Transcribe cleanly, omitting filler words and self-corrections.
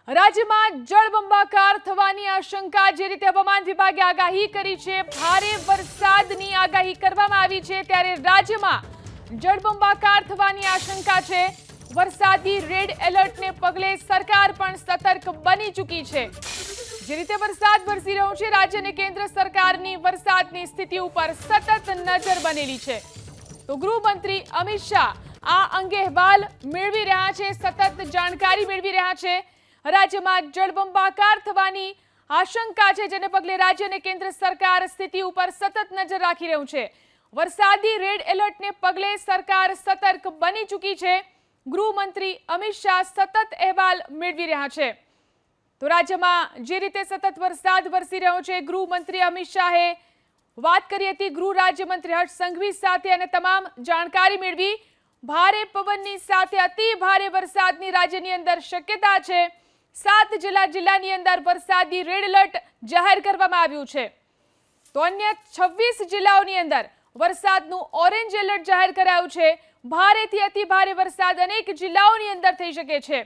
રાજ્યમાં જળબંબાકાર થવાની આશંકા જે રીતે હવામાન વિભાગે આગાહી કરી છે, ભારે વરસાદની આગાહી કરવામાં આવી છે, ત્યારે રાજ્યમાં જળબંબાકાર થવાની આશંકા છે। વરસાદી રેડ એલર્ટને પગલે સરકાર પણ સતર્ક બની ચૂકી છે। જે રીતે વરસાદ વરસી રહ્યો છે, રાજ્ય અને કેન્દ્ર સરકારની વરસાદની સ્થિતિ ઉપર સતત નજર બનેલી છે। તો ગૃહમંત્રી અમિત શાહ આ અંગે અહેવાલ મેળવી રહ્યા છે, સતત જાણકારી મેળવી રહ્યા છે। રાજ્યમાં જળબંબાકાર થવાની આશંકા છે, જેને પગલે રાજ્ય અને કેન્દ્ર સરકાર સ્થિતિ ઉપર સતત નજર રાખી રહ્યું છે। વરસાદી રેડ એલર્ટને પગલે સરકાર સતર્ક બની ચૂકી છે। ગૃહમંત્રી અમિત શાહ સતત અહેવાલ મેળવી રહ્યા છે। તો રાજ્યમાં જે રીતે સતત વરસાદ વરસી રહ્યો છે, ગૃહમંત્રી અમિત શાહે વાત કરી હતી ગૃહ રાજ્યમંત્રી હર્ષ સંઘવી સાથે અને તમામ જાણકારી મેળવી। ભારે પવનની સાથે અતિ ભારે વરસાદની રાજ્યની અંદર શક્યતા છે। 7 જિલ્લાની અંદર વરસાદી રેડ એલર્ટ જાહેર કરવામાં આવ્યું છે। તો અન્ય 26 જિલ્લાઓની અંદર વરસાદનું ઓરેન્જ એલર્ટ જાહેર કરાયું છે। ભારેથી અતિ ભારે વરસાદ અનેક જિલ્લાઓની અંદર થઈ શકે છે।